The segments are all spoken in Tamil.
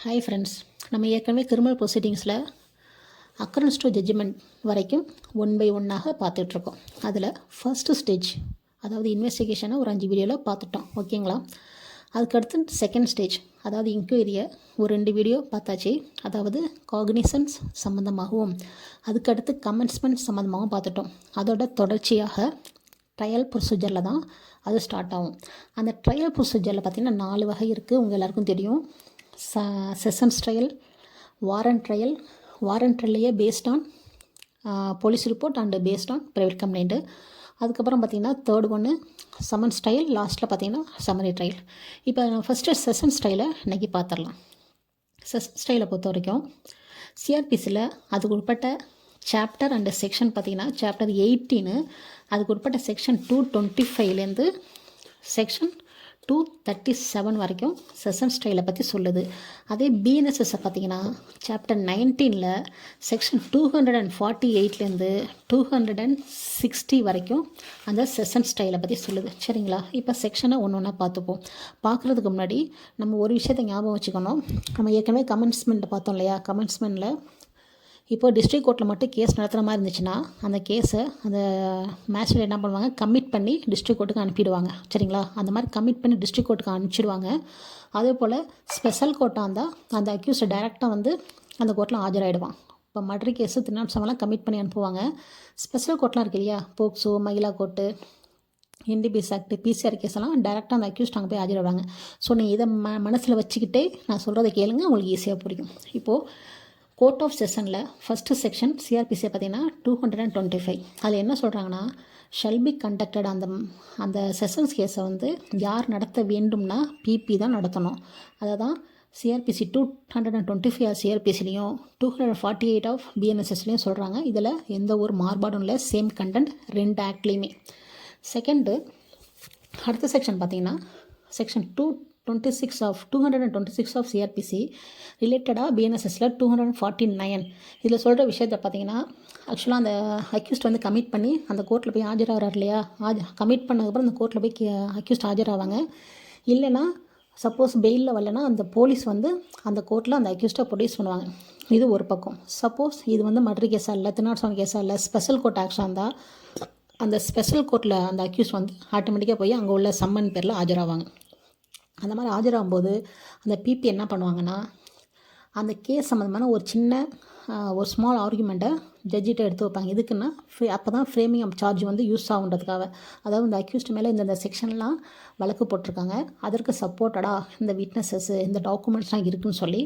ஹாய் ஃப்ரெண்ட்ஸ், நம்ம ஏற்கனவே கிரிமினல் ப்ரொசீடிங்ஸில் அக்கரன்ஸ் டு ஜட்ஜ்மெண்ட் வரைக்கும் ஒன் பை ஒன்னாக பார்த்துட்ருக்கோம். அதில் ஃபர்ஸ்ட்டு ஸ்டேஜ், அதாவது இன்வெஸ்டிகேஷனை ஒரு 5 வீடியோவில் பார்த்துட்டோம். ஓகேங்களா? அதுக்கடுத்து செகண்ட் ஸ்டேஜ், அதாவது இன்கொயரியை ஒரு 2 வீடியோ பார்த்தாச்சு. அதாவது காக்னிசன்ஸ் சம்மந்தமாகவும் அதுக்கடுத்து கமென்ஸ்மெண்ட் சம்மந்தமாகவும் பார்த்துட்டோம். அதோட தொடர்ச்சியாக ட்ரையல் ப்ரொசீஜரில் தான் அது ஸ்டார்ட் ஆகும். அந்த ட்ரையல் ப்ரொசீஜரில் பார்த்திங்கன்னா 4 வகை இருக்குது. உங்கள் எல்லாருக்கும் தெரியும். Sessions trial, warrant trial, warrant ட்ரையலையே based on police report and based on private complaint. அதுக்கப்புறம் பார்த்திங்கன்னா தேர்ட் ஒன்று சம்மன்ஸ் ட்ரையல், லாஸ்ட்டில் பார்த்திங்கன்னா சம்மரி ட்ரையல். இப்போ ஃபஸ்ட்டு செஷன்ஸ் ட்ரையலை இன்றைக்கி பார்த்துடலாம். செஷன்ஸ் ட்ரையலை பொறுத்த வரைக்கும் சிஆர்பிசியில் அதுக்கு உட்பட்ட சாப்டர் அண்டு செக்ஷன் பார்த்திங்கன்னா சாப்டர் 18, அதுக்கு உட்பட்ட செக்ஷன் 225லேருந்து செக்ஷன் 237 வரைக்கும் செஷன்ஸ் ட்ரையலை பற்றி சொல்லுது. அதே பிஎன்எஸ்எஸ்ஸை பார்த்திங்கன்னா சாப்டர் 19ல் செக்ஷன் 248லேருந்து 260 வரைக்கும் அந்த செஷன்ஸ் ட்ரையலை பற்றி சொல்லுது. சரிங்களா? இப்போ செக்ஷனை ஒன்று ஒன்றா பார்த்துப்போம். பார்க்குறதுக்கு முன்னாடி நம்ம ஒரு விஷயத்தை ஞாபகம் வச்சுக்கணும். நம்ம ஏற்கனவே கமென்ஸ்மெண்ட்டை பார்த்தோம் இல்லையா? கமென்ஸ்மெண்ட்டில் இப்போது டிஸ்ட்ரிக்ட் கோர்ட்டில் மட்டும் கேஸ் நடத்துகிற மாதிரி இருந்துச்சுன்னா அந்த கேஸை அந்த மேட்ச்சில் என்ன பண்ணுவாங்க, கமிட் பண்ணி டிஸ்ட்ரிக்ட் கோர்ட்டுக்கு அனுப்பிடுவாங்க. சரிங்களா? அந்த மாதிரி கமிட் பண்ணி டிஸ்ட்ரிக்ட் கோர்ட்டுக்கு அனுப்பிச்சிடுவாங்க. அதே போல் ஸ்பெஷல் கோர்ட்டாக இருந்தால் அந்த அக்யூஸை டைரெக்டாக வந்து அந்த கோர்ட்டில் ஆஜராகிடுவான். இப்போ மர்டர் கேஸு திருநாட்சமெல்லாம் கமிட் பண்ணி அனுப்புவாங்க. ஸ்பெஷல் கோர்ட்லாம் இருக்கு இல்லையா? POCSO, Mahila court, NDPS act, PCR case எல்லாம் டேரெக்டாக அந்த அக்யூஸ்ட் அங்கே போய் ஆஜராடுவாங்க. ஸோ நீங்கள் இதை மனசில் வச்சுக்கிட்டே நான் சொல்கிறத கேளுங்க, உங்களுக்கு ஈஸியாக புரியும். இப்போது கோர்ட் ஆஃப் செஷனில் ஃபஸ்ட்டு செக்ஷன் சிஆர்பிசியை பார்த்திங்கன்னா 225. அதில் என்ன சொல்கிறாங்கன்னா, ஷல் பி கண்டக்டட், அந்த செஷன்ஸ் கேஸை வந்து யார் நடத்த வேண்டும்னா பிபி தான் நடத்தணும். அதை தான் சிஆர்பிசி 225 சிஆர்பிசிலையும் 248 ஆஃப் பிஎன்எஸ்எஸ்லையும் சொல்கிறாங்க. இதில் எந்த ஒரு மாறுபாடும் இல்லை, சேம் கண்டென்ட் 2 ஆக்ட்லேயுமே. செகண்டு அடுத்த செக்ஷன் பார்த்திங்கன்னா செக்ஷன் 226 ஆஃப் சிஆர்பிசி ரிலேட்டடாக பிஎன்எஸ்எஸில் 249. இதில் சொல்கிற விஷயத்தை பார்த்தீங்கன்னா, ஆக்சுவலாக அந்த அக்யூஸ்ட் வந்து கமிட் பண்ணி அந்த கோர்ட்டில் போய் ஆஜராகிறார் இல்லையா? கமிட் பண்ணதுக்கப்புறம் அந்த கோர்ட்டில் போய் அக்யூஸ்ட் ஆஜராவாங்க. இல்லைனா சப்போஸ் பெயிலில் வரலன்னா அந்த போலீஸ் வந்து அந்த கோர்ட்டில் அந்த அக்யூஸ்ட்டை ப்ரொடியூஸ் பண்ணுவாங்க. இது ஒரு பக்கம். சப்போஸ் இது வந்து மர்டர் கேஸாக இல்லை, 307 கேஸாக இல்லை, ஸ்பெஷல் கோர்ட் ஆக்ஷனாக இருந்தால் அந்த ஸ்பெஷல் கோர்ட்டில் அந்த அக்யூஸ்ட் வந்து ஆட்டோமேட்டிக்காக போய் அங்கே உள்ள சம்மன் பேரில் ஆஜராவாங்க. அந்த மாதிரி ஆஜராகும்போது அந்த பிபி என்ன பண்ணுவாங்கன்னா, அந்த கேஸ் சம்மந்தமான ஒரு ஸ்மால் ஆர்குமெண்ட்டை ஜட்ஜிட்ட எடுத்து வைப்பாங்க. எதுக்குன்னா அப்போ தான் ஃப்ரேமிங் ஆஃப் சார்ஜ் வந்து யூஸ் ஆகுன்றதுக்காக. அதாவது இந்த அக்யூஸ்ட் மேலே இந்த செக்ஷன்லாம் வழக்கு போட்டிருக்காங்க, அதற்கு சப்போர்ட்டடாக இந்த விட்னஸஸ், இந்த டாக்குமெண்ட்ஸ்லாம் இருக்குதுன்னு சொல்லி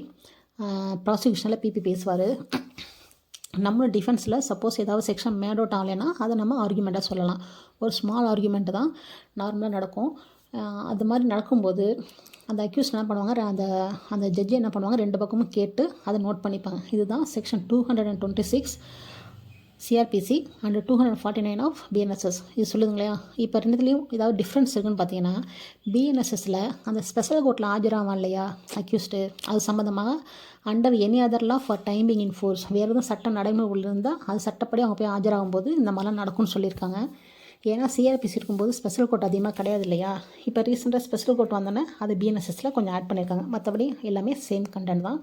ப்ராசிக்யூஷனில் பிபி பேசுவார். நம்ம டிஃபென்ஸில் சப்போஸ் ஏதாவது செக்ஷன் மேட் அவுட் ஆகலைன்னா அதை நம்ம ஆர்குமெண்ட்டாக சொல்லலாம். ஒரு ஸ்மால் ஆர்குமெண்ட்டு தான் நார்மலாக நடக்கும். அது மாதிரி நடக்கும்போது அந்த அக்யூஸ் என்ன பண்ணுவாங்க, அந்த ஜட்ஜி என்ன பண்ணுவாங்க, 2 பக்கமும் கேட்டு அதை நோட் பண்ணிப்பாங்க. இதுதான் section 226 CrPC and 249 of BNSS. இது சொல்லுதுங்களையா? இப்போ ரெண்டுத்துலேயும் ஏதாவது டிஃப்ரென்ஸ் இருக்குதுன்னு பார்த்தீங்கன்னா, பிஎன்எஸ்எஸில் அந்த ஸ்பெஷல் கோர்ட்டில் ஆஜராவான் இல்லையா அக்யூஸ்டு, அது சம்மந்தமாக under any other law for timing in force, வேறு எதுவும் சட்டம் நடைமுறை இருந்தால் அது சட்டப்படி அவங்க போய் ஆஜராகும்போது இந்த மாதிரிலாம் நடக்கும்னு சொல்லியிருக்காங்க. ஏன்னா சிஆர்பிசி இருக்கும்போது ஸ்பெஷல் கோர்ட் அதிகமாக கிடையாது இல்லையா? இப்போ ரீசெண்டாக ஸ்பெஷல் கோர்ட் வந்தோன்னே அது பிஎன்எஸ்எஸில் கொஞ்சம் ஆட் பண்ணியிருக்காங்க. மற்றபடி எல்லாமே சேம் கண்டென்ட் தான்,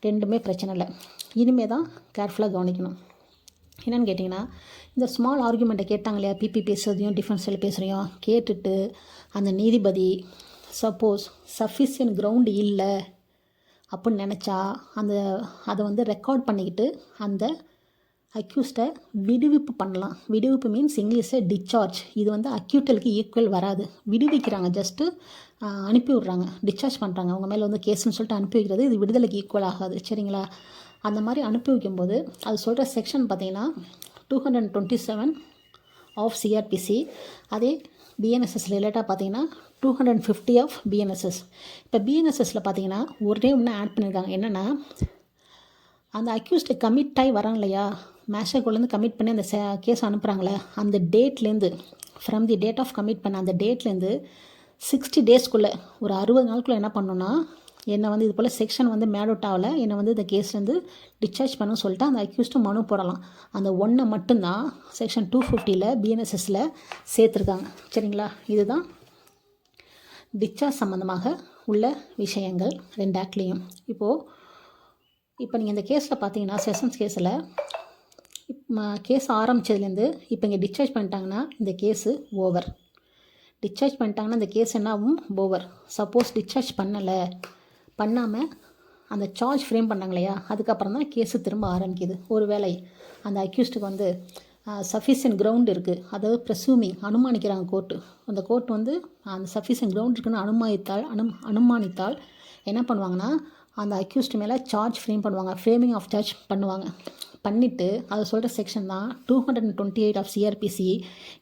ரெண்டுமே பிரச்சனை இல்லை. இனிமேல் தான் கேர்ஃபுல்லாக கவனிக்கணும். என்னென்னு கேட்டிங்கன்னா, இந்த ஸ்மால் ஆர்குமெண்ட்டை கேட்டாங்க இல்லையா? பிபி பேசுறதையும் டிஃபென்ஸில் பேசுகிறதையும் கேட்டுட்டு அந்த நீதிபதி சப்போஸ் சஃபிஷியன்ட் கிரவுண்டு இல்லை அப்படின்னு நினச்சா அதை வந்து ரெக்கார்ட் பண்ணிக்கிட்டு அந்த அக்யூஸ்டை விடுவிப்பு பண்ணலாம். விடுவிப்பு மீன்ஸ் இங்கிலீஷில் டிஸ்சார்ஜ். இது வந்து அக்யூட்டலுக்கு ஈக்குவல் வராது. விடுவிக்கிறாங்க, ஜஸ்ட்டு அனுப்பி விட்றாங்க, டிஸ்சார்ஜ் பண்ணுறாங்க. அவங்க மேலே வந்து கேஸ்ன்னு சொல்லிட்டு அனுப்பி வைக்கிறது, இது விடுதலைக்கு ஈக்குவல் ஆகாது. சரிங்களா? அந்த மாதிரி அனுப்பி வைக்கும்போது அது சொல்கிற செக்ஷன் பார்த்திங்கன்னா 227 ஆஃப் சிஆர்பிசி. அதே பிஎன்எஸ்எஸ் ரிலேட்டாக பார்த்தீங்கன்னா 250 ஆஃப் பிஎன்எஸ்எஸ். இப்போ பிஎன்எஸ்எஸில் பார்த்தீங்கன்னா ஒரே ஒன்று ஆட் பண்ணியிருக்காங்க. என்னென்னா, அந்த அக்யூஸ்டு கமிட் ஆகி வராங்க இல்லையா, மேஷர்கோலேருந்து கமிட் பண்ணி அந்த கேஸ் அனுப்புகிறாங்களே, அந்த டேட்லேருந்து from the date of commit பண்ண அந்த டேட்லேருந்து 60 டேஸ்க்குள்ளே ஒரு 60 நாளுக்குள்ளே என்ன பண்ணணுன்னா, என்னை வந்து இது போல் செக்ஷன் வந்து மேட் அவுட் ஆகலை, என்னை வந்து இந்த கேஸ்லேருந்து டிஸ்சார்ஜ் பண்ணணும்னு சொல்லிட்டு அந்த அக்யூஸ்ட்டு மனு போடலாம். அந்த ஒன்றை மட்டும்தான் செக்ஷன் 250 பிஎன்எஸ்எஸில் சேர்த்துருக்காங்க. சரிங்களா? இதுதான் டிஸ்சார்ஜ் சம்மந்தமாக உள்ள விஷயங்கள் 2 ஆக்ட்லேயும். இப்போ நீங்கள் இந்த கேஸில் பார்த்தீங்கன்னா செஷன்ஸ் கேஸில் கேஸ் ஆரம்பித்ததுலேருந்து இப்போ இங்கே டிஸ்சார்ஜ் பண்ணிட்டாங்கன்னா இந்த கேஸு ஓவர். டிஸ்சார்ஜ் பண்ணிட்டாங்கன்னா இந்த கேஸ் என்ன ஆகும்? ஓவர். சப்போஸ் டிஸ்சார்ஜ் பண்ணாமல் அந்த சார்ஜ் ஃப்ரேம் பண்ணாங்க இல்லையா, அதுக்கப்புறம் தான் கேஸு திரும்ப ஆரம்பிக்குது. ஒரு வேளை அந்த அக்யூஸ்டுக்கு வந்து சஃபிஷியன்ட் கிரவுண்ட் இருக்குது, அதாவது ப்ரெசூமிங் அனுமானிக்கிறாங்க கோர்ட்டு. அந்த கோர்ட் வந்து அந்த சஃபிஷியன்ட் கிரவுண்ட் இருக்குன்னு அனுமானித்தால் என்ன பண்ணுவாங்கன்னா அந்த அக்யூஸ்டு மேலே சார்ஜ் ஃப்ரேம் பண்ணுவாங்க, ஃப்ரேமிங் ஆஃப் சார்ஜ் பண்ணிவிட்டு அதை சொல்கிற செக்ஷன் தான் 228 ஆஃப் சிஆர்பிசி,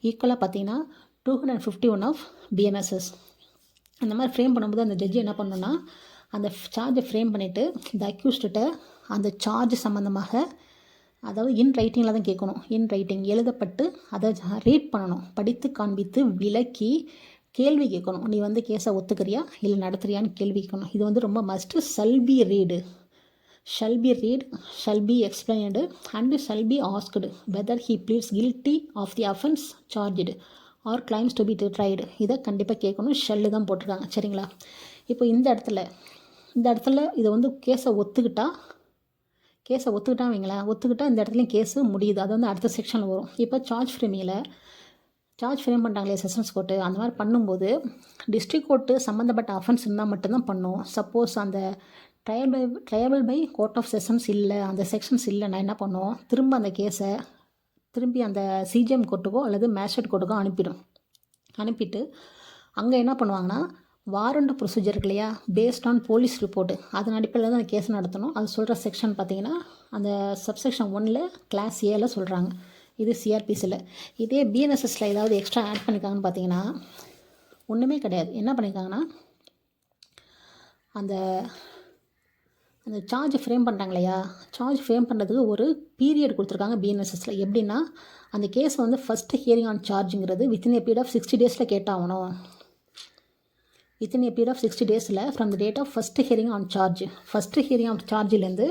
ஈக்குவலாக பார்த்தீங்கன்னா 251 ஆஃப் பிஎன்எஸ்எஸ். அந்த மாதிரி ஃப்ரேம் பண்ணும்போது அந்த ஜட்ஜி என்ன பண்ணணுன்னா அந்த சார்ஜை ஃப்ரேம் பண்ணிவிட்டு இந்த அக்யூஸ்டுகிட்ட அந்த சார்ஜ் சம்மந்தமாக, அதாவது இன் ரைட்டிங்கில் தான் கேட்கணும், இன் ரைட்டிங் எழுதப்பட்டு அதை ரீட் பண்ணணும், படித்து காண்பித்து விளக்கி கேள்வி கேட்கணும். நீ வந்து கேஸை ஒத்துக்கிறியா இல்லை நடத்துறியான்னு கேள்வி கேட்கணும். இது வந்து ரொம்ப must. Shall be read, shall be explained and shall be asked whether he pleads guilty of the offence charged or claims to be tried. இதை கண்டிப்பாக கேட்கணும். ஷெல்லு தான் போட்டிருக்காங்க. சரிங்களா? இப்போ இந்த இடத்துல இதை வந்து கேஸை ஒத்துக்கிட்டா வைங்களேன், ஒத்துக்கிட்டால் இந்த இடத்துலையும் கேஸு முடியுது. அது வந்து அடுத்த செக்ஷனில் வரும். இப்போ சார்ஜ் ஃப்ரேம் பண்ணுறாங்களே செஷன்ஸ் கோர்ட்டு, அந்த மாதிரி பண்ணும்போது டிஸ்ட்ரிக்ட் கோர்ட்டு சம்மந்தப்பட்ட அஃபென்ஸ் இருந்தால் மட்டும்தான் பண்ணும். சப்போஸ் அந்த triable by court of sessions இல்லை, அந்த செக்ஷன்ஸ் இல்லைன்னா என்ன பண்ணுவோம், திரும்ப அந்த கேஸை திரும்பி அந்த சிஜிஎம் கோர்ட்டுக்கோ அல்லது மேஜிஸ்ட்ரேட் கோர்ட்டுக்கோ அனுப்பிட்டு அங்கே என்ன பண்ணுவாங்கன்னா வாரண்ட் ப்ரொசீஜர் இருக்கு இல்லையா, பேஸ்ட் ஆன் போலீஸ் ரிப்போர்ட்டு, அதன் அடிப்படையில் தான் அந்த கேஸ் நடத்தணும். அது சொல்கிற செக்ஷன் பார்த்தீங்கன்னா அந்த சப்செக்ஷன் 1 கிளாஸ் ஏல சொல்கிறாங்க. இது சிஆர்பிசியில். இதே பிஎன்எஸ்எஸில் ஏதாவது எக்ஸ்ட்ரா ஆட் பண்ணியிருக்காங்கன்னு பார்த்தீங்கன்னா ஒன்றுமே கிடையாது. என்ன பண்ணியிருக்காங்கன்னா அந்த சார்ஜ் ஃப்ரேம் பண்ணுறாங்க இல்லையா, சார்ஜ் ஃப்ரேம் பண்ணுறதுக்கு ஒரு பீரியட் கொடுத்துருக்காங்க பிஎன்எஸ்எஸில். எப்படின்னா அந்த கேஸ் வந்து ஃபஸ்ட்டு ஹியரிங் ஆன் சார்ஜுங்கிறது வித்தின் எ பீரியட் ஆஃப் 60 டேஸில் கேட்டாகணும். வித்தின் எ பீரியட் ஆஃப் 60 டேஸில் from the date of first hearing on சார்ஜிலேருந்து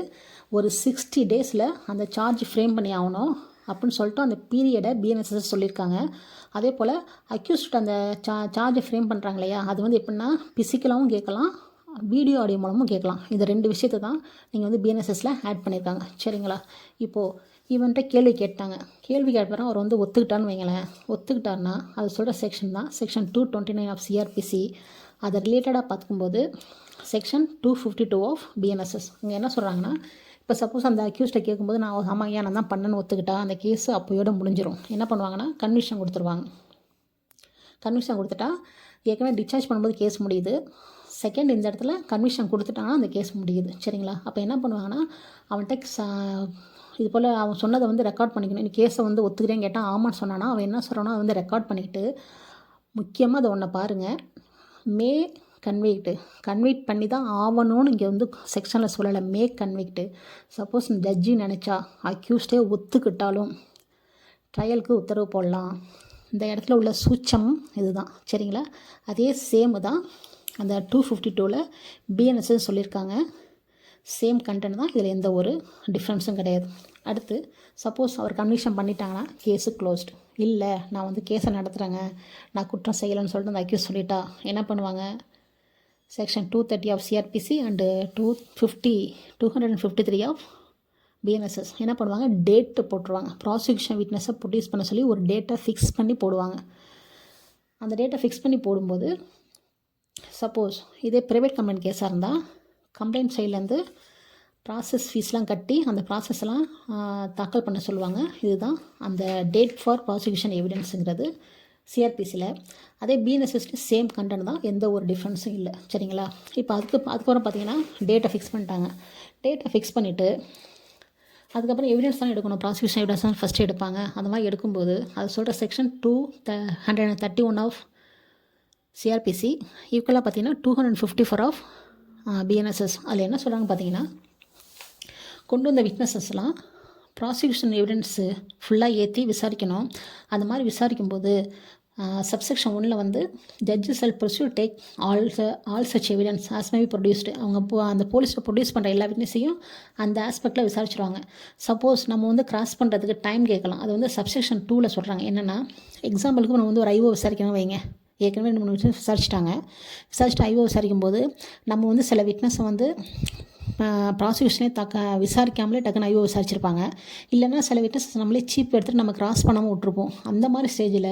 ஒரு 60 டேஸில் அந்த சார்ஜ் ஃப்ரேம் பண்ணி ஆகணும் அப்படின்னு சொல்லிட்டு அந்த பீரியடை பிஎன்எஸ்எஸ் சொல்லியிருக்காங்க. அதே போல் அக்யூஸ்ட் அந்த சார்ஜை ஃப்ரேம் பண்ணுறாங்க இல்லையா, அது வந்து எப்படின்னா பிசிக்கலாகவும் கேட்கலாம், வீடியோ ஆடியோ மூலமும் கேட்கலாம். இந்த 2 விஷயத்தை தான் நீங்கள் வந்து பிஎன்எஸ்எஸில் ஆட் பண்ணியிருக்காங்க. சரிங்களா? இப்போது இவன்கிட்ட கேள்வி கேட்பாரு. அவர் வந்து ஒத்துக்கிட்டான்னு வைங்களேன். ஒத்துக்கிட்டாருன்னா அது சொல்கிற செக்ஷன் தான் செக்ஷன் 229 ஆஃப் சிஆர்பிசி. அதை ரிலேட்டடாக பார்க்கும்போது செக்ஷன் 252 ஆஃப் பிஎன்எஸ்எஸ். இங்கே என்ன சொல்கிறாங்கன்னா, இப்போ சப்போஸ் அந்த அக்யூஸ்ட்டை கேட்கும்போது நான் ஆமாம் நான் தான் பண்ணேன்னு ஒத்துக்கிட்டா அந்த கேஸு அப்போயோட முடிஞ்சிடும். என்ன பண்ணுவாங்கன்னா கன்விஷன் கொடுத்துருவாங்க. கன்விஷன் கொடுத்துட்டா ஏற்கனவே டிஸ்சார்ஜ் பண்ணும்போது கேஸ் முடியுது. செகண்ட் இந்த இடத்துல கன்விஷன் கொடுத்துட்டாங்கன்னா அந்த கேஸ் முடியுது. சரிங்களா? அப்போ என்ன பண்ணுவாங்கன்னா அவன்கிட்ட இது போல் அவன் சொன்னதை வந்து ரெக்கார்ட் பண்ணிக்கணும். நீ கேஸை வந்து ஒத்துக்கிறேன்னு கேட்டால் ஆமான்னு சொன்னான்னா அவன் என்ன சொல்கிறானோ அதை வந்து ரெக்கார்ட் பண்ணிக்கிட்டு, முக்கியமாக அதை ஒன்றை பாருங்கள், மே கன்விக்ட் பண்ணி தான் ஆவணும்னு இங்கே வந்து செக்ஷனில் சொல்லலை. மே கன்விக்ட்டு. சப்போஸ் ஜட்ஜி நினச்சா அக்யூஸ்டே ஒத்துக்கிட்டாலும் ட்ரையலுக்கு உத்தரவு போடலாம். இந்த இடத்துல உள்ள சூச்சம் இதுதான். சரிங்களா? அதே சேமு தான் அந்த 252 பிஎன்எஸ்எஸ் சொல்லியிருக்காங்க. சேம் கண்டென்ட் தான், இதில் எந்த ஒரு டிஃப்ரென்ஸும் கிடையாது. அடுத்து சப்போஸ் அவர் கன்விக்ஷன் பண்ணிட்டாங்கன்னா கேஸு க்ளோஸ்டு. இல்லை நான் வந்து கேஸை நடத்துகிறேங்க, நான் குற்றம் செய்யலைன்னு சொல்லிட்டு அந்த அக்யூஸ் சொல்லிட்டா என்ன பண்ணுவாங்க, section 230 of CrPC and 253 of BNSS என்ன பண்ணுவாங்க, டேட்டு போட்டுருவாங்க. ப்ராசிக்யூஷன் விட்னஸை ப்ரொடியூஸ் பண்ண சொல்லி ஒரு டேட்டை ஃபிக்ஸ் பண்ணி போடுவாங்க. அந்த டேட்டை ஃபிக்ஸ் பண்ணி போடும்போது சப்போஸ் இதே ப்ரைவேட் கம்ப்ளைண்ட் கேஸாக இருந்தால் கம்ப்ளைண்ட் சைட்லேருந்து ப்ராசஸ் ஃபீஸ்லாம் கட்டி அந்த ப்ராசஸ்லாம் தாக்கல் பண்ண சொல்லுவாங்க. இதுதான் அந்த டேட் ஃபார் ப்ராசிக்யூஷன் எவிடன்ஸுங்கிறது சிஆர்பிசியில். அதே பிஎன்எஸ்எஸ்க்கு சேம் கண்டென்ட் தான், எந்த ஒரு டிஃப்ரென்ஸும் இல்லை. சரிங்களா? இப்போ அதுக்கப்புறம் பார்த்தீங்கன்னா டேட்டை ஃபிக்ஸ் பண்ணிட்டாங்க. டேட்டை ஃபிக்ஸ் பண்ணிவிட்டு அதுக்கப்புறம் எவிடன்ஸ் தான் எடுக்கணும். ப்ராசிக்யூஷன் எவிடன்ஸ் தான் ஃபஸ்ட்டு எடுப்பாங்க. அந்த மாதிரி எடுக்கும்போது அது சொல்கிற செக்ஷன் 231 ஆஃப் சிஆர்பிசி ஈக்குவலாக பார்த்தீங்கன்னா 254 ஆஃப் பிஎன்எஸ்எஸ். அதில் என்ன சொல்கிறாங்க பார்த்தீங்கன்னா, கொண்டு வந்த விட்னஸஸ்லாம் ப்ராசிக்யூஷன் எவிடன்ஸு ஃபுல்லாக ஏற்றி விசாரிக்கணும். அந்த மாதிரி விசாரிக்கும்போது சப்செக்ஷன் 1 வந்து judge sell proceed take all such evidence as may be produced. அவங்க அந்த போலீஸில் ப்ரொடியூஸ் பண்ணுற எல்லா விட்னஸையும் அந்த ஆஸ்பெக்டில் விசாரிச்சிருவாங்க. சப்போஸ் நம்ம வந்து கிராஸ் பண்ணுறதுக்கு டைம் கேட்கலாம். அது வந்து சப்செக்ஷன் 2 சொல்கிறாங்க. என்னென்னா எக்ஸாம்பிளுக்கு நம்ம வந்து ஒரு ஐஓ விசாரிக்கணும் வைங்க, ஏற்கனவே 2 3 விட்னஸ் விசாரிச்சுட்டு ஐஓ விசாரிக்கும் போது நம்ம வந்து சில விட்னஸை வந்து ப்ராசிக்யூஷனே விசாரிக்காமலே டக்குன்னு ஐஓ விசாரிச்சிருப்பாங்க. இல்லைன்னா சில விட்னஸ் நம்மளே சீப் எடுத்துகிட்டு நம்ம கிராஸ் பண்ணாமல் விட்ருப்போம். அந்த மாதிரி ஸ்டேஜில்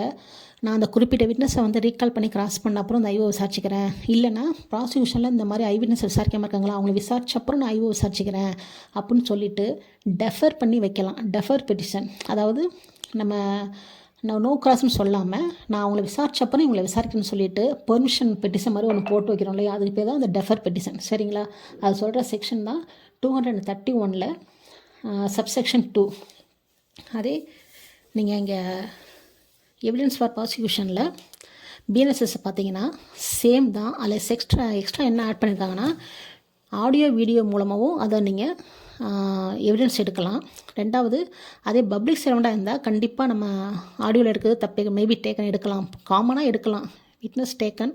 நான் அந்த குறிப்பிட்ட விட்னஸை வந்து ரீகால் பண்ணி கிராஸ் பண்ண அப்புறம் இந்த ஐஓ விசாரிச்சுக்கிறேன். இல்லைனா ப்ராசிக்யூஷனில் இந்த மாதிரி ஐ விட்னஸ் விசாரிக்காமல் இருக்காங்களா, அவங்கள விசாரிச்ச அப்புறம் நான் ஐஓ விசாரிச்சுக்கிறேன் அப்படின்னு சொல்லிட்டு டெஃபர் பண்ணி வைக்கலாம். டெஃபர் பெட்டிஷன், அதாவது நம்ம நோ கிராஸ்ன்னு சொல்லாமல் நான் அவங்கள விசாரிச்சப்பறம் இவங்களை விசாரிக்கணும்னு சொல்லிட்டு பெர்மிஷன் பெட்டிஷன் மாதிரி ஒன்று போட்டு வைக்கிறோம் இல்லையா, அதுக்கு பேர் தான் அந்த டெஃபர் பெட்டிஷன். சரிங்களா, அது சொல்கிற செக்ஷன் தான் 231 சப்செக்ஷன் 2. அதே நீங்கள் இங்கே எவிடன்ஸ் ஃபார் ப்ராசிக்யூஷனில் பிஎன்எஸ்எஸ் பார்த்தீங்கன்னா சேம் தான். அதில் எக்ஸ்ட்ரா என்ன ஆட் பண்ணியிருக்காங்கன்னா ஆடியோ வீடியோ மூலமாகவும் அதை நீங்கள் எவிடன்ஸ் எடுக்கலாம். ரெண்டாவது, அதே பப்ளிக் சர்வெண்ட்டாக இருந்தால் கண்டிப்பாக நம்ம ஆடியோவில் எடுக்கிறது தப்பு, மேபி டேக்கன் எடுக்கலாம், காமனாக எடுக்கலாம். Witness taken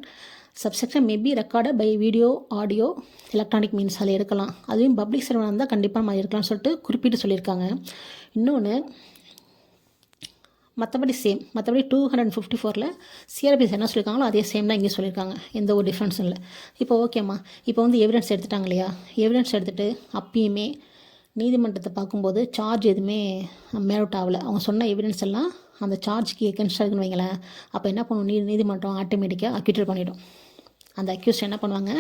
subsection may be record by video audio electronic means அதில் எடுக்கலாம். அதுவும் பப்ளிக் சர்வெண்ட் இருந்தால் கண்டிப்பாக நம்ம எடுக்கலாம்னு சொல்லிட்டு குறிப்பிட்டு சொல்லியிருக்காங்க. இன்னொன்று மற்றபடி 254 சிஆர்பிஎஸ் என்ன சொல்லியிருக்காங்களோ அதே சேம் தான் இங்கே சொல்லியிருக்காங்க, எந்த ஒரு டிஃப்ரென்ஸும் இல்லை. இப்போ ஓகேம்மா, இப்போ வந்து எவிடன்ஸ் எடுத்துட்டாங்க இல்லையா, எவிடன்ஸ் எடுத்துகிட்டு அப்பயுமே நீதிமன்றத்தை பார்க்கும்போது சார்ஜ் எதுவுமே மேலவுட் ஆகலை, அவங்க சொன்ன எவிடன்ஸ் எல்லாம் அந்த சார்ஜ்க்கு எகென்ஸ்டாக இருக்குன்னு வைங்களேன். அப்போ என்ன பண்ணுவோம், நீதிமன்றம் ஆட்டோமேட்டிக்காக அக்யூட்டட் பண்ணிவிடும். அந்த அக்யூஸ்ட் என்ன பண்ணுவாங்க,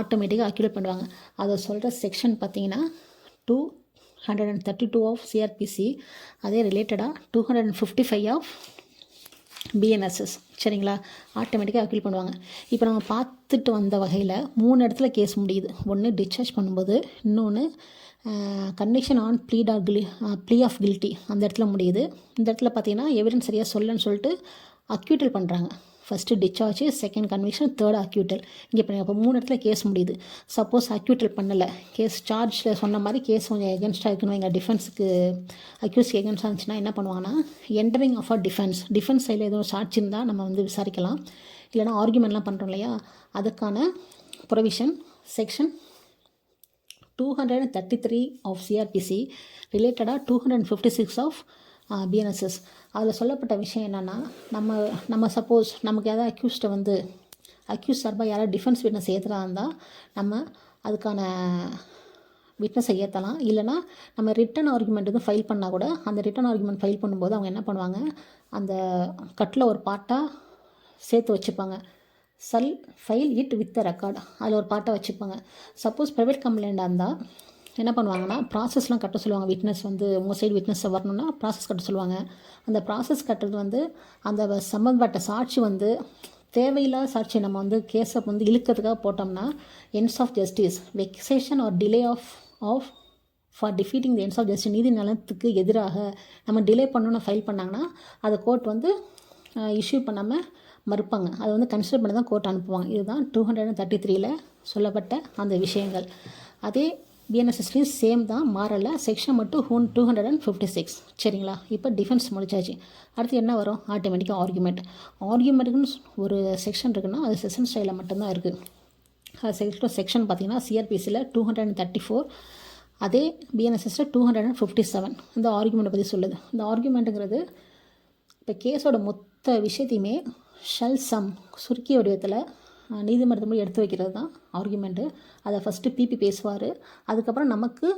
ஆட்டோமேட்டிக்காக அக்யூட்டட் பண்ணுவாங்க. அதை சொல்கிற செக்ஷன் பார்த்தீங்கன்னா 232 ஆஃப் சிஆர்பிசி, அதே ரிலேட்டடாக 255 ஆஃப் பிஎன்எஸ்எஸ். சரிங்களா, ஆட்டோமேட்டிக்காக அக்யூல் பண்ணுவாங்க. இப்போ நம்ம பார்த்துட்டு வந்த வகையில் 3 இடத்துல கேஸ் முடியுது. ஒன்று டிஸ்சார்ஜ் பண்ணும்போது, இன்னொன்று conviction on plea of guilty அந்த இடத்துல முடியுது. இந்த இடத்துல பார்த்தீங்கன்னா எவிடன்ஸ் சரியாக சொல்லன்னு சொல்லிட்டு அக்யூட்டல் பண்ணுறாங்க. First discharge, second conviction, third acquittal. இங்கே இப்போ 3 இடத்துல கேஸ் முடியுது. சப்போஸ் அக்யூட்டல் பண்ணலை, கேஸ் சார்ஜில் சொன்ன மாதிரி கேஸ் கொஞ்சம் எகென்ஸ்டாக இருக்குன்னு எங்கள் டிஃபென்ஸுக்கு அக்யூஸ்க்கு எகென்ஸ்டாக இருந்துச்சுன்னா என்ன பண்ணுவாங்கன்னா, என்டரிங் ஆஃப் டிஃபென்ஸ் சைடில் எதுவும் சாட்சி இருந்தால் நம்ம வந்து விசாரிக்கலாம். இல்லைனா ஆர்குமெண்ட்லாம் பண்ணுறோம் இல்லையா, அதுக்கான ப்ரொவிஷன் செக்ஷன் 233 ஆஃப் சிஆர்பிசி ரிலேட்டடாக 256 ஆஃப் பிஎன்எஸ்எஸ். அதில் சொல்லப்பட்ட விஷயம் என்னென்னா, நம்ம சப்போஸ் நமக்கு ஏதாவது அக்யூஸ் சார்பாக யாராவது டிஃபென்ஸ் விட்னஸ் ஏற்றுறா இருந்தால் நம்ம அதுக்கான விட்னஸை ஏற்றலாம். இல்லைனா நம்ம ரிட்டன் ஆர்குமெண்ட் எதுவும் ஃபைல் பண்ணால் கூட அந்த ரிட்டன் ஆர்குமெண்ட் ஃபைல் பண்ணும்போது அவங்க என்ன பண்ணுவாங்க, அந்த கட்டில் ஒரு பார்ட்டாக சேர்த்து வச்சுப்பாங்க. ஃபைல் இட் வித் ரெக்கார்டு, அதில் ஒரு பார்ட்டாக வச்சுப்பாங்க. சப்போஸ் ப்ரைவேட் கம்ப்ளைண்ட்டாக இருந்தால் என்ன பண்ணுவாங்கன்னா, ப்ராசஸ்லாம் கட்ட சொல்லுவாங்க. விட்னஸ் வந்து உங்கள் சைடு விட்னஸை வரணுன்னா ப்ராசஸ் கட்ட சொல்லுவாங்க. அந்த ப்ராசஸ் கட்டுறது வந்து அந்த சம்மந்தப்பட்ட சாட்சி வந்து தேவையில்லாத சாட்சி நம்ம வந்து கேஸை வந்து இழுக்கிறதுக்காக போட்டோம்னா ends of justice vexation or delay of for defeating the ends of justice, நீதி நலத்துக்கு எதிராக நம்ம டிலே பண்ணணும்னு ஃபைல் பண்ணாங்கன்னா அதை கோர்ட் வந்து இஷ்யூ பண்ணாமல் மறுப்பாங்க. அதை வந்து கன்சிடர் பண்ணி தான் கோர்ட் அனுப்புவாங்க. இதுதான் 233 சொல்லப்பட்ட அந்த விஷயங்கள். அதே பிஎன்எஸ்எஸ்லேயும் சேம் தான், மாறலை. செக்ஷன் மட்டும் 256. சரிங்களா, இப்போ டிஃபென்ஸ் முடிச்சாச்சு. அடுத்து என்ன வரும், ஆட்டோமேட்டிக்காக ஆர்குமெண்ட்டுக்குன்னு ஒரு செக்ஷன் இருக்குன்னா அது செஷன் ஸ்டைலில் மட்டும்தான் இருக்குது. அது செக்ஷன் பார்த்திங்கன்னா சிஆர்பிசியில் 234, அதே பிஎன்எஸ்எஸில் 257 இந்த ஆர்குமெண்ட்டை பற்றி சொல்லுது. இந்த ஆர்குமெண்ட்டுங்கிறது இப்போ கேஸோட மொத்த விஷயத்தையுமே சம் சுருக்கிய வடிவத்தில் நீதிமன்றத்தை போய் எடுத்து வைக்கிறது தான் ஆர்குமெண்ட்டு. அதை ஃபஸ்ட்டு பிபி பேசுவார், அதுக்கப்புறம் நமக்கு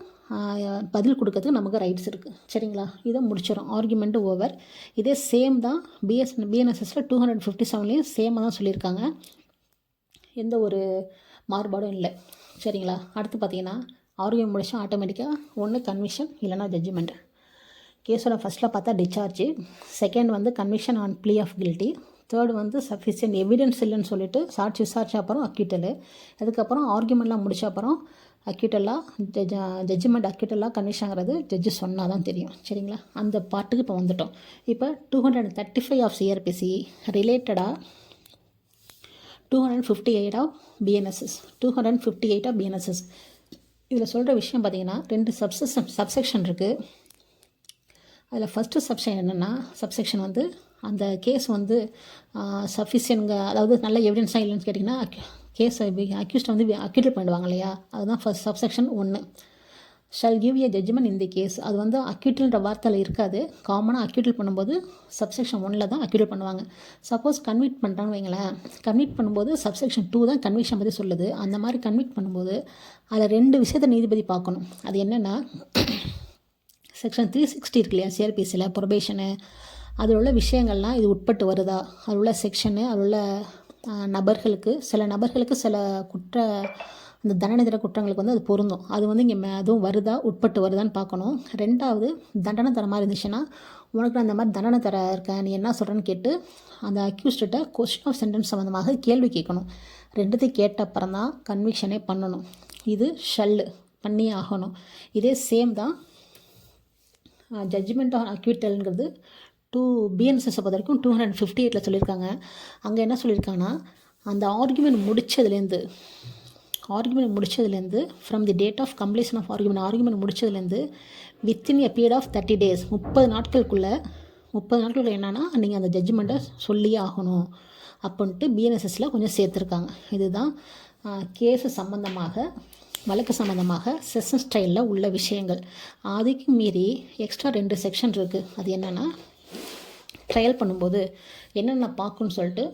பதில் கொடுக்கறதுக்கு நமக்கு ரைட்ஸ் இருக்குது. சரிங்களா, இதை முடிச்சிடும், ஆர்குமெண்ட்டு ஓவர். இதே சேம் தான் பிஎன்எஸ்எஸில் 257லேயும் சேமாக தான் சொல்லியிருக்காங்க, எந்த ஒரு மாறுபாடும் இல்லை. சரிங்களா, அடுத்து பார்த்தீங்கன்னா ஆர்குமெண்ட் முடிச்சா ஆட்டோமேட்டிக்காக ஒன்று கன்விக்ஷன் இல்லைனா ஜட்ஜ்மெண்ட். கேஸோட ஃபஸ்ட்டில் பார்த்தா டிஸ்சார்ஜ், செகண்ட் வந்து conviction on plea of guilty, third வந்து சஃபிஷியன்ட் எவிடன்ஸ் இல்லைன்னு சொல்லிட்டு சாட்சி விசாரிச்ச அப்புறம் அக்யூட்டலு, அதுக்கப்புறம் ஆர்குமெண்ட்லாம் முடிச்ச அப்புறம் அக்யூட்டலாக ஜட்ஜ்மெண்ட் அக்யூட்டலாக கன்விக்ஷனுங்கிறது ஜட்ஜு சொன்னால் தான் தெரியும். சரிங்களா, அந்த பார்ட்டுக்கு இப்போ வந்துட்டோம். இப்போ 235 ஆஃப் சிஆர்பிசி ரிலேட்டடாக 258 ஆஃப் பிஎன்எஸ்எஸ் 258 ஆஃப் பிஎன்எஸ்எஸ். இதில் சொல்கிற விஷயம் பார்த்திங்கன்னா 2 சப்செக்ஷன் இருக்குது. அதில் ஃபஸ்ட்டு சப்செக்ஷன் வந்து அந்த கேஸ் வந்து சஃபிஷியன்ங்க, அதாவது நல்ல எவிடன்ஸாக இல்லைன்னு கேட்டிங்கன்னா கேஸை அக்யூஸ்ட் வந்து அக்யூட்டட் பண்ணிடுவாங்க இல்லையா, அதுதான் first subsection 1. Shall give a judgment இந்த கேஸ். அது வந்து அக்யூட்டல்ன்ற வார்த்தையில் இருக்காது. காமனாக அக்யூட்டல் பண்ணும்போது சப்செக்ஷன் 1 தான் அக்யூட்டல் பண்ணுவாங்க. சப்போஸ் கன்விட் பண்ணுறான்னு வைங்களேன், கன்விட் பண்ணும்போது சப்செக்ஷன் 2 தான் கன்விக்ஷன் பற்றி சொல்லுது. அந்த மாதிரி கன்விட் பண்ணும்போது அதில் 2 விஷயத்தை நீதிபதி பார்க்கணும். அது என்னென்னா, செக்ஷன் 360 இருக்கு இல்லையா சிஆர்பிசியில் ப்ரொபேஷனு, அதில் உள்ள விஷயங்கள்லாம் இது உட்பட்டு வருதா, அதில் உள்ள செக்ஷனு, அதில் உள்ள நபர்களுக்கு சில அந்த தண்டனை தர குற்றங்களுக்கு வந்து அது பொருந்தும். அது வந்து இங்கே அதுவும் வருதா, உட்பட்டு வருதான்னு பார்க்கணும். 2வது, தண்டனை தர மாதிரி இருந்துச்சுன்னா, உனக்கு அந்த மாதிரி தண்டனை தர இருக்கேன், நீ என்ன சொல்கிறேன்னு கேட்டு அந்த அக்யூஸ்ட்ட கொஸ்டின் ஆஃப் சென்டென்ஸ் சம்மந்தமாக கேள்வி கேட்கணும். 2த்தையும் கேட்ட அப்புறம் தான் கன்விக்ஷனே பண்ணணும். இது ஷல்லு பண்ணியே ஆகணும். இதே சேம் தான் ஜட்ஜ்மெண்ட் ஆன் அக்யூட்டல்ங்கிறது பிஎன்எஸ்எஸை பொறுத்த வரைக்கும் 258 சொல்லியிருக்காங்க. அங்கே என்ன சொல்லியிருக்காங்கன்னா, அந்த ஆர்குமெண்ட் முடித்ததுலேருந்து from the date of completion of argument முடித்ததுலேருந்து within a period of 30 days 30 நாட்களுக்குள்ளே என்னென்னா நீங்கள் அந்த ஜட்ஜ்மெண்ட்டை சொல்லியே ஆகணும் அப்படின்ட்டு பிஎன்எஸ்எஸில் கொஞ்சம் சேர்த்துருக்காங்க. இதுதான் கேஸு சம்மந்தமாக, வழக்கு சம்மந்தமாக செஷன் ஸ்டைலில் உள்ள விஷயங்கள். அதுக்கு மீறி எக்ஸ்ட்ரா 2 செக்ஷன் இருக்குது. அது என்னென்னா, ட்ரையல் பண்ணும்போது என்னென்ன பார்க்கணுன்னு சொல்லிட்டு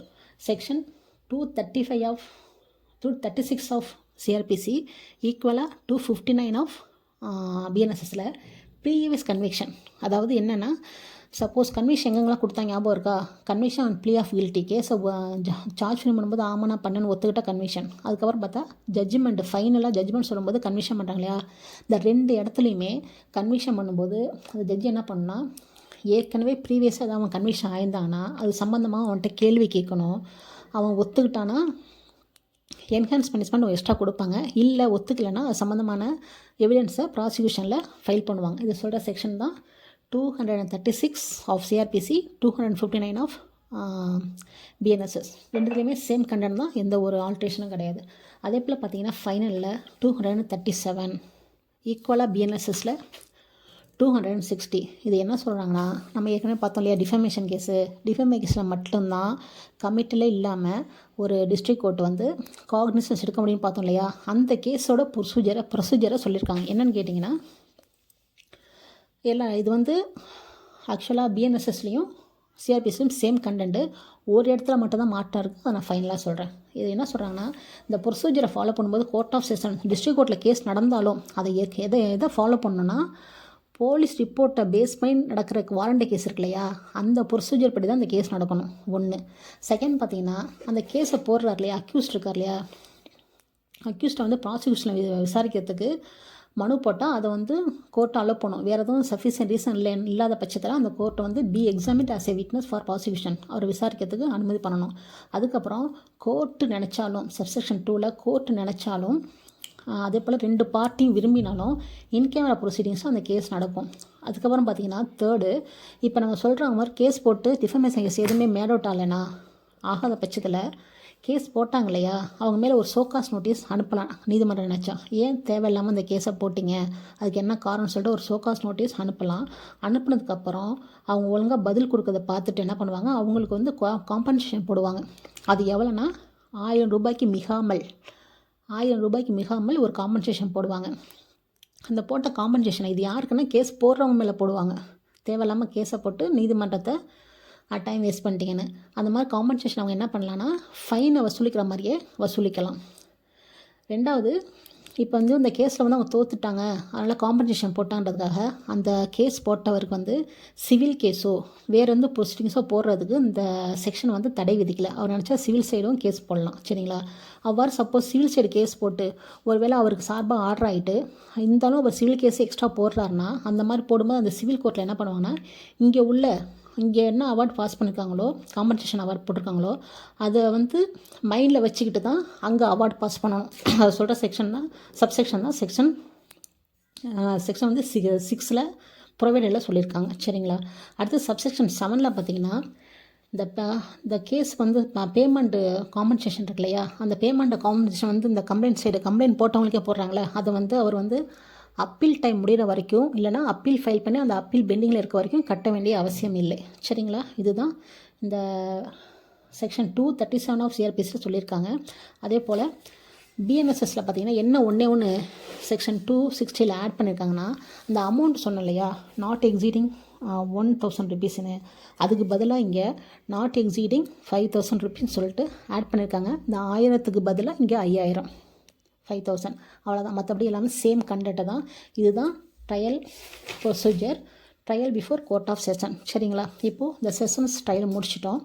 செக்ஷன் 236 ஆஃப் சிஆர்பிசி ஈக்குவலாக 259 ஆஃப் பிஎன்எஸ்எஸில் ப்ரீவியஸ் கன்விக்ஷன். அதாவது என்னென்னா, சப்போஸ் கன்விக்ஷன் எங்கெங்கெல்லாம் கொடுத்தா ஞாபகம் இருக்கா, conviction on plea of guilty கேஸை சார்ஜ் ஃபில் பண்ணும்போது ஆமாண்ணா பண்ணனு ஒத்துக்கிட்ட கன்விக்ஷன். அதுக்கப்புறம் பார்த்தா ஃபைனலாக ஜட்ஜ்மெண்ட் சொல்லும்போது கன்விக்ஷன் பண்ணுறாங்க இல்லையா, இந்த 2 இடத்துலையுமே கன்விக்ஷன் பண்ணும்போது அந்த ஜட்ஜி என்ன பண்ணால், ஏற்கனவே ப்ரீவியஸாக ஏதாவது அவன் கன்விக்ஷன் ஆயிருந்தானா அது சம்மந்தமாக அவன்கிட்ட கேள்வி கேட்கணும். அவன் ஒத்துக்கிட்டானா என்ஹான்ஸ் பனிஷ்மெண்ட் எக்ஸ்ட்ரா கொடுப்பாங்க. இல்லை ஒத்துக்கலைன்னா அது சம்மந்தமான எவிடன்ஸை ப்ராசிக்யூஷனில் ஃபைல் பண்ணுவாங்க. இது சொல்கிற செக்ஷன் தான் 236 ஆஃப் சிஆர்பிசி, 259 ஆஃப் பிஎன்எஸ்எஸ். 2த்துலேயுமே சேம் கண்டென்ட் தான், எந்த ஒரு ஆல்ட்ரேஷனும் கிடையாது. அதே போல் பார்த்தீங்கன்னா ஃபைனலில் 237 ஈக்குவலாக பிஎன்எஸ்எஸில் 260. இது என்ன சொல்கிறாங்கன்னா, நம்ம ஏற்கனவே பார்த்தோம் இல்லையா டிஃபமேஷன் கேஸில் மட்டும்தான் கமிட்டிலே இல்லாமல் ஒரு டிஸ்ட்ரிக்ட் கோர்ட் வந்து காக்னிசன்ஸ் எடுக்க முடியும்னு பார்த்தோம் இல்லையா, அந்த கேஸோட ப்ரொசீஜரை சொல்லியிருக்காங்க. என்னென்னு கேட்டிங்கன்னா, இது வந்து ஆக்சுவலாக பிஎன்எஸ்எஸ்லேயும் சிஆர்பிஎஸ்லையும் சேம் கண்டென்ட்டு, ஒரு இடத்துல மட்டும்தான் மாற்றம் இருக்குது. அதை நான் ஃபைனலாக சொல்கிறேன். இது என்ன சொல்கிறாங்கன்னா, இந்த ப்ரொசீஜரை ஃபாலோ பண்ணும்போது கோர்ட் ஆஃப் செஷன் டிஸ்ட்ரிக்ட் கோர்ட்டில் கேஸ் நடந்தாலும் அதை எதை ஃபாலோ பண்ணணுன்னா, போலீஸ் ரிப்போர்ட்டை பேஸ் பண்ணி நடக்கிற வாரண்டி கேஸ் இருக்கு இல்லையா, அந்த ப்ரொசீஜர் படி தான் அந்த கேஸ் நடக்கணும். 1. செகண்ட் பார்த்தீங்கன்னா, அந்த கேஸை போடுறார் இல்லையா, அக்யூஸ்ட் இருக்கார் இல்லையா, அக்யூஸ்ட்டை வந்து ப்ராசிக்யூஷனில் விசாரிக்கிறதுக்கு மனு போட்டால் அதை வந்து கோர்ட்டை அலோவ் பண்ணும். வேறு எதுவும் சஃபிஷியன்ட் ரீசன் இல்லாத பட்சத்தில் அந்த கோர்ட்டை வந்து examined as a witness for prosecution அவர் விசாரிக்கிறதுக்கு அனுமதி பண்ணணும். அதுக்கப்புறம் கோர்ட்டு நினச்சாலும் சப்செக்ஷன் 2ல் கோர்ட்டு நினச்சாலும் அதே போல் 2 பார்ட்டியும் விரும்பினாலும் இன்கேமரா ப்ரொசீடிங்ஸும் அந்த கேஸ் நடக்கும். அதுக்கப்புறம் பார்த்தீங்கன்னா 3, இப்போ நம்ம சொல்கிற மாதிரி கேஸ் போட்டு டிஃபமேஷன் கேஸ் எதுவுமே மேட் அவுட் ஆகலைன்னா, ஆகாத பட்சத்தில் கேஸ் போட்டாங்க இல்லையா, அவங்க மேலே ஒரு சோகாஸ் நோட்டீஸ் அனுப்பலாம். நீதிமன்றம் நினச்சா ஏன் தேவையில்லாமல் அந்த கேஸை போட்டிங்க, அதுக்கு என்ன காரணம்னு சொல்லிட்டு ஒரு சோகாஸ் நோட்டீஸ் அனுப்பலாம். அனுப்புனதுக்கப்புறம் அவங்க ஒழுங்காக பதில் கொடுக்கறத பார்த்துட்டு என்ன பண்ணுவாங்க, அவங்களுக்கு வந்து காம்பன்சேஷன் போடுவாங்க. அது எவ்வளோன்னா 1000 ரூபாய்க்கு மிகாமல் ஒரு காம்பன்சேஷன் போடுவாங்க. அந்த போட்ட காம்பன்சேஷன் இது யாருக்குன்னா கேஸ் போடுறவங்க மேலே போடுவாங்க. தேவையில்லாமல் கேஸை போட்டு நீதிமன்றத்தை டைம் வேஸ்ட் பண்ணிட்டீங்கன்னு. அந்த மாதிரி காம்பன்சேஷன் அவங்க என்ன பண்ணலான்னா, ஃபைனை வசூலிக்கிற மாதிரியே வசூலிக்கலாம். 2வது, இப்போ வந்து இந்த கேஸில் வந்து அவங்க தோற்றுட்டாங்க, அதனால் காம்பன்சேஷன் போட்டான்றதுக்காக அந்த கேஸ் போட்டவருக்கு வந்து சிவில் கேஸோ வேறு எந்த ப்ரொசீடிங்ஸோ போடுறதுக்கு இந்த செக்ஷன் வந்து தடை விதிக்கலை. அவர் நினச்சா சிவில் சைடும் கேஸ் போடலாம். சரிங்களா, அவ்வாறு சப்போஸ் சிவில் சைடு கேஸ் போட்டு ஒருவேளை அவருக்கு சார்பாக ஆர்டர் ஆகிட்டு இருந்தாலும் அவர் சிவில் கேஸ் எக்ஸ்ட்ரா போடுறாருன்னா, அந்த மாதிரி போடும்போது அந்த சிவில் கோர்ட்டில் என்ன பண்ணுவாங்கன்னா, இங்கே என்ன அவார்ட் பாஸ் பண்ணியிருக்காங்களோ, காம்பன்சேஷன் அவார்ட் போட்டிருக்காங்களோ அதை வந்து மைண்டில் வச்சுக்கிட்டு தான் அங்கே அவார்ட் பாஸ் பண்ணணும். அதை சொல்கிற செக்ஷன் தான் சப்செக்ஷன் தான் செக்ஷன் வந்து 6ல் ப்ரொவைடரில் சொல்லியிருக்காங்க. சரிங்களா, அடுத்து சப்செக்ஷன் 7ல் பார்த்தீங்கன்னா, இந்த கேஸ் வந்து பேமெண்ட்டு காம்பன்சேஷன் இருக்கு இல்லையா, அந்த பேமெண்ட்டை காம்பன்சேஷன் வந்து இந்த கம்ப்ளைண்ட் போட்டவங்களுக்கே போடுறாங்களே, அதை வந்து அவர் வந்து அப்பீல் டைம் முடிகிற வரைக்கும் இல்லைனா அப்பீல் ஃபைல் பண்ணி அந்த அப்பீல் பெண்டிங்கில் இருக்க வரைக்கும் கட்ட வேண்டிய அவசியம் இல்லை. சரிங்களா, இதுதான் இந்த செக்ஷன் 237 ஆஃப் சிஆர்பிசியில் சொல்லியிருக்காங்க. அதே போல் பிஎன்எஸ்எஸில் பார்த்தீங்கன்னா என்ன ஒன்று செக்ஷன் 260 ஆட் பண்ணியிருக்காங்கன்னா, அந்த அமௌண்ட் சொன்னேன் இல்லையா, நாட் எக்ஸீடிங் 1000 ருபீஸ்னு, அதுக்கு பதிலாக இங்கே நாட் எக்ஸீடிங் 5000 ருபீஸ்ன்னு சொல்லிட்டு ஆட் பண்ணியிருக்காங்க. இந்த 1000க்கு பதிலாக இங்கே 5000, 5000 அவ்வளோதான். மற்றபடி எல்லாமே சேம் கண்டென்ட்டு தான். இதுதான் trial procedure, trial before court of session. சரிங்களா? இப்போது இந்த செஷன்ஸ் ட்ரையல் முடிச்சிட்டோம்.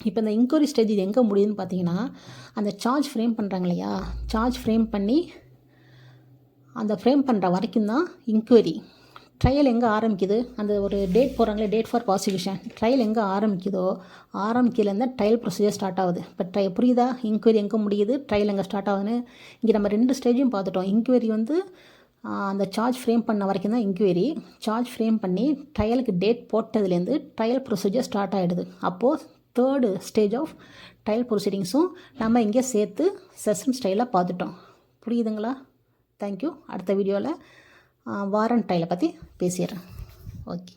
இப்போ இந்த இன்கொயரி ஸ்டேஜ் இது எங்கே முடியுதுன்னு பார்த்தீங்கன்னா, அந்த சார்ஜ் ஃப்ரேம் பண்ணுறாங்க இல்லையா, சார்ஜ் ஃப்ரேம் பண்ணி அந்த ஃப்ரேம் பண்ணுற வரைக்கும் தான் இன்கொயரி. ட்ரையல் எங்கே ஆரம்பிக்குது, அந்த ஒரு டேட் போடுறாங்களே, டேட் ஃபார் ப்ராசிக்யூஷன், ட்ரையல் எங்கே ஆரம்பிக்குதோ ஆரம்பிக்கலேருந்து ட்ரையல் ப்ரொசீஜர் ஸ்டார்ட் ஆகுது. இப்போ புரியுதா, இன்கொயரி எங்கே முடியுது, ட்ரையல் எங்கே ஸ்டார்ட் ஆகுதுன்னு. இங்கே நம்ம 2 ஸ்டேஜையும் பார்த்துட்டோம். இன்கொயரி வந்து அந்த சார்ஜ் ஃப்ரேம் பண்ண வரைக்கும் தான் இன்கொயரி. சார்ஜ் ஃப்ரேம் பண்ணி ட்ரையலுக்கு டேட் போட்டதுலேருந்து ட்ரையல் ப்ரொசீஜர் ஸ்டார்ட் ஆகிடுது. அப்போது 3rd ஸ்டேஜ் ஆஃப் ட்ரையல் ப்ரொசீடிங்ஸும் நம்ம இங்கே சேர்த்து செஷன் ஸ்டைலாக பார்த்துட்டோம். புரியுதுங்களா? தேங்க்யூ. அடுத்த வீடியோவில் வாரண்ட் ட்ரையலை பற்றி பேசிடுறேன். ஓகே.